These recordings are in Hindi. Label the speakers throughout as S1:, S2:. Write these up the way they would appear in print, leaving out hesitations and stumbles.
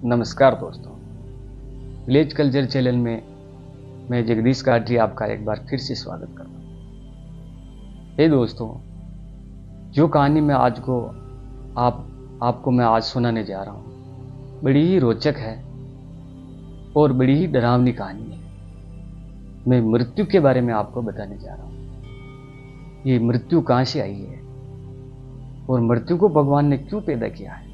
S1: नमस्कार दोस्तों, विलेज कल्चर चैनल में मैं जगदीश काटरी आपका एक बार फिर से स्वागत करता हूँ। हे दोस्तों, जो कहानी मैं आज को आपको मैं आज सुनाने जा रहा हूँ, बड़ी ही रोचक है और बड़ी ही डरावनी कहानी है। मैं मृत्यु के बारे में आपको बताने जा रहा हूँ। ये मृत्यु कहाँ से आई है और मृत्यु को भगवान ने क्यों पैदा किया है।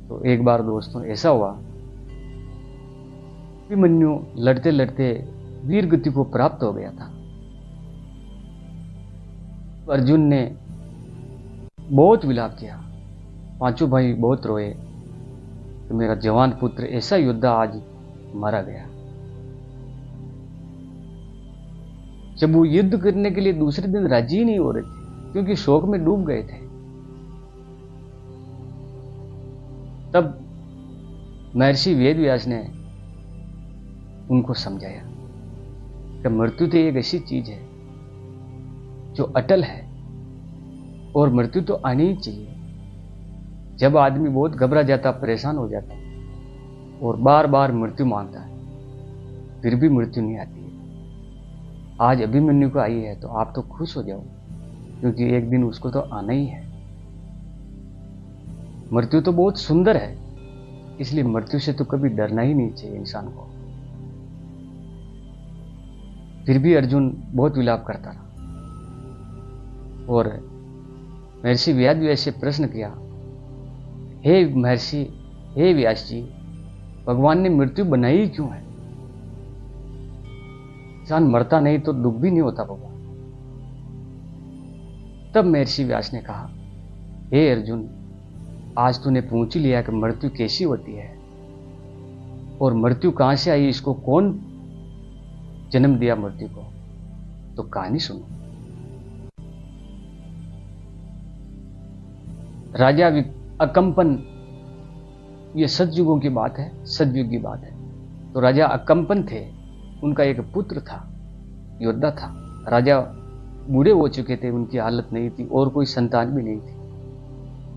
S1: तो एक बार दोस्तों ऐसा हुआ, अभिमन्यु लड़ते लड़ते वीर गति को प्राप्त हो गया था। अर्जुन ने बहुत विलाप किया, पांचों भाई बहुत रोए कि मेरा जवान पुत्र ऐसा योद्धा आज मारा गया। जब वो युद्ध करने के लिए दूसरे दिन राजी ही नहीं हो रहे थे क्योंकि शोक में डूब गए थे, तब महर्षि वेदव्यास ने उनको समझाया कि मृत्यु तो एक ऐसी चीज है जो अटल है और मृत्यु तो आनी ही चाहिए। जब आदमी बहुत घबरा जाता, परेशान हो जाता और बार बार मृत्यु मांगता है, फिर भी मृत्यु नहीं आती है। आज अभिमन्यु को आई है तो आप तो खुश हो जाओ, क्योंकि एक दिन उसको तो आना ही है। मृत्यु तो बहुत सुंदर है, इसलिए मृत्यु से तो कभी डरना ही नहीं चाहिए इंसान को। फिर भी अर्जुन बहुत विलाप करता रहा और महर्षि वेदव्यास से प्रश्न किया, हे महर्षि, हे व्यास जी, भगवान ने मृत्यु बनाई ही क्यों है? इंसान मरता नहीं तो दुख भी नहीं होता भगवान। तब महर्षि व्यास ने कहा, हे अर्जुन, आज तूने पूछ ही लिया कि मृत्यु कैसी होती है और मृत्यु कहां से आई, इसको कौन जन्म दिया मृत्यु को, तो कहानी सुनो। राजा अकंपन, ये सतयुगों की बात है, सतयुग की बात है। तो राजा अकंपन थे, उनका एक पुत्र था, योद्धा था। राजा बूढ़े हो चुके थे, उनकी हालत नहीं थी और कोई संतान भी नहीं थी।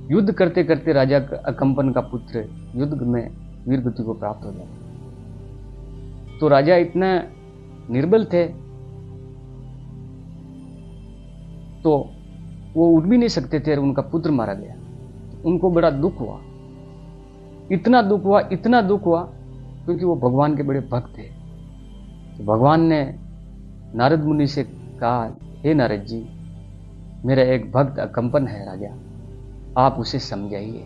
S1: युद्ध करते करते राजा अकंपन का पुत्र युद्ध में वीर गति को प्राप्त हो गया। तो राजा इतना निर्बल थे तो वो उठ भी नहीं सकते थे और उनका पुत्र मारा गया। उनको बड़ा दुख हुआ, इतना दुख हुआ, इतना दुख हुआ, क्योंकि वो भगवान के बड़े भक्त थे। तो भगवान ने नारद मुनि से कहा, हे नारद जी, मेरा एक भक्त अकंपन है राजा, आप उसे समझाइए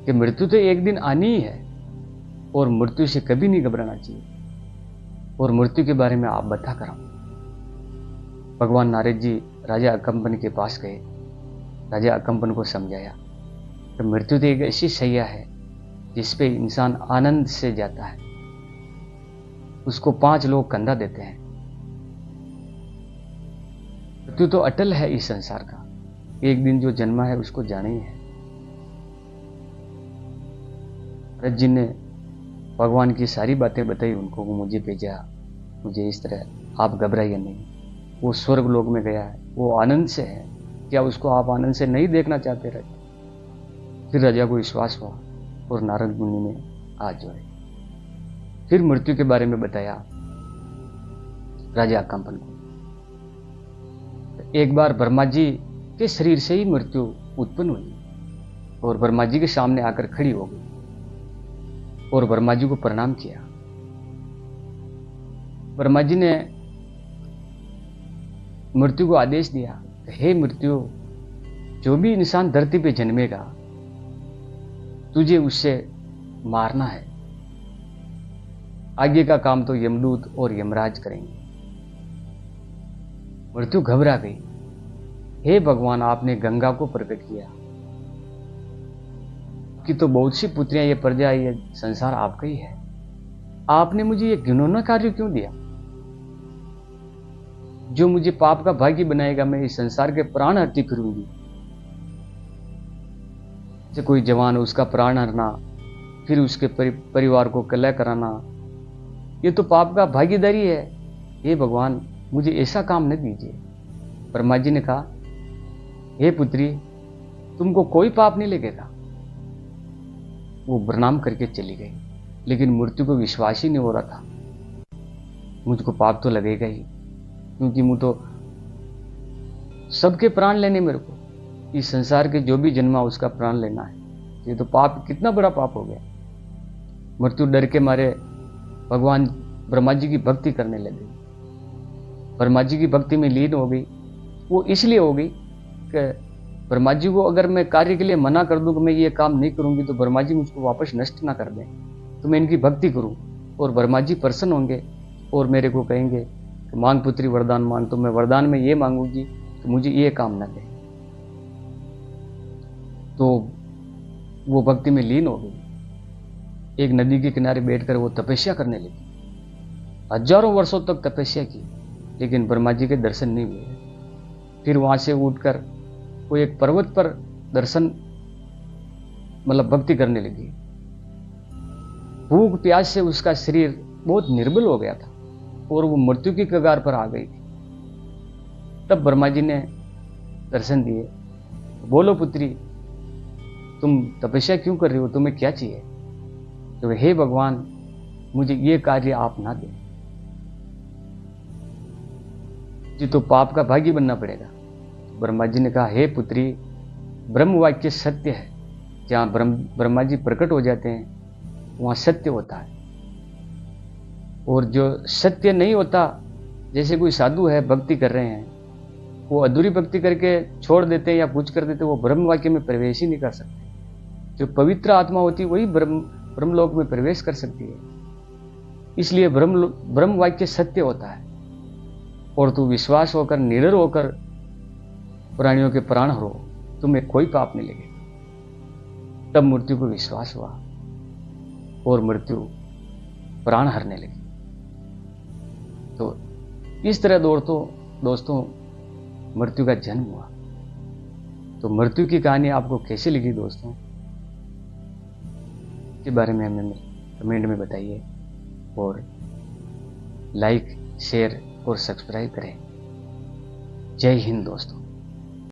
S1: कि मृत्यु तो एक दिन आनी ही है और मृत्यु से कभी नहीं घबराना चाहिए और मृत्यु के बारे में आप बता कराओ। भगवान नारद जी राजा अकंपन के पास गए, राजा अकंपन को समझाया कि मृत्यु तो एक ऐसी सैया है जिस पे इंसान आनंद से जाता है, उसको 5 लोग कंधा देते हैं। मृत्यु तो अटल है इस संसार का, एक दिन जो जन्मा है उसको जाना ही है। नारद जी ने भगवान की सारी बातें बताई उनको, वो मुझे भेजा, मुझे इस तरह, आप घबराइए नहीं, वो स्वर्ग लोक में गया है, वो आनंद से है, क्या उसको आप आनंद से नहीं देखना चाहते रहे? फिर राजा को विश्वास हुआ और नारद मुनि ने आज जोड़े। फिर मृत्यु के बारे में बताया राजा अकंपन को। एक बार ब्रह्मा जी के शरीर से ही मृत्यु उत्पन्न हुई और ब्रह्मा जी के सामने आकर खड़ी हो गई और ब्रह्मा जी को प्रणाम किया। ब्रह्मा जी ने मृत्यु को आदेश दिया, हे मृत्यु, जो भी इंसान धरती पे जन्मेगा तुझे उससे मारना है, आगे का काम तो यमदूत और यमराज करेंगे। मृत्यु घबरा गई, हे भगवान, आपने गंगा को प्रकट किया कि तो बहुत सी पुत्रियां, ये प्रजा, ये संसार आपका ही है, आपने मुझे ये घिनौना कार्य क्यों दिया जो मुझे पाप का भागी बनाएगा? मैं इस संसार के प्राण हत्या करूंगी। जैसे कोई जवान, उसका प्राण हरना, फिर उसके परिवार को कलह कराना, ये तो पाप का भागीदारी है। हे भगवान, मुझे ऐसा काम न दीजिए। ब्रह्मा जी ने कहा, हे पुत्री, तुमको कोई पाप नहीं लगेगा, वो प्रणाम करके चली गई। लेकिन मृत्यु को विश्वास ही नहीं हो रहा था, मुझको पाप तो लगेगा ही, क्योंकि मुझ तो सबके प्राण लेने, मेरे को इस संसार के जो भी जन्मा उसका प्राण लेना है। ये तो पाप, कितना बड़ा पाप हो गया। मृत्यु डर के मारे भगवान ब्रह्मा जी की भक्ति करने लगे, ब्रह्मा जी की भक्ति में लीन हो गई। वो इसलिए हो गई कि ब्रह्मा जी को अगर मैं कार्य के लिए मना कर दूं कि मैं ये काम नहीं करूंगी तो ब्रह्मा जी मुझको वापस नष्ट ना कर दें, तो मैं इनकी भक्ति करूं और ब्रह्मा जी प्रसन्न होंगे और मेरे को कहेंगे कि मांग पुत्री वरदान मांग, तो मैं वरदान में ये मांगूंगी कि मुझे ये काम ना दे। तो वो भक्ति में लीन हो गई। एक नदी के किनारे बैठकर वो तपस्या करने लगी, हजारों वर्षों तक तपस्या की, लेकिन ब्रह्मा जी के दर्शन नहीं हुए। फिर वहां से उठकर वो एक पर्वत पर दर्शन, मतलब भक्ति करने लगी। भूख प्यास से उसका शरीर बहुत निर्बल हो गया था और वो मृत्यु की कगार पर आ गई थी। तब ब्रह्मा जी ने दर्शन दिए, बोलो पुत्री, तुम तपस्या क्यों कर रही हो, तुम्हें क्या चाहिए? तो हे भगवान, मुझे ये कार्य आप ना दें, जी तो पाप का भागी बनना पड़ेगा। ब्रह्मा जी ने कहा, हे पुत्री, ब्रह्म वाक्य सत्य है, जहां ब्रह्मा जी प्रकट हो जाते हैं वहां सत्य होता है। और जो सत्य नहीं होता, जैसे कोई साधु है भक्ति कर रहे हैं, वो अधूरी भक्ति करके छोड़ देते हैं या पूछ कर देते, वो ब्रह्म वाक्य में प्रवेश ही नहीं कर सकते। जो पवित्र आत्मा होती है वही ब्रह्मलोक में प्रवेश कर सकती है। इसलिए ब्रह्म वाक्य सत्य होता है। और तू विश्वास होकर, निडर होकर प्राणियों के प्राण हरो, तुम्हें कोई पाप नहीं लगेगा। तब मृत्यु को विश्वास हुआ और मृत्यु प्राण हरने लगी। तो इस तरह दोस्तों मृत्यु का जन्म हुआ। तो मृत्यु की कहानी आपको कैसी लगी दोस्तों, के बारे में हमें कमेंट में बताइए और लाइक, शेयर और सब्सक्राइब करें। जय हिंद दोस्तों।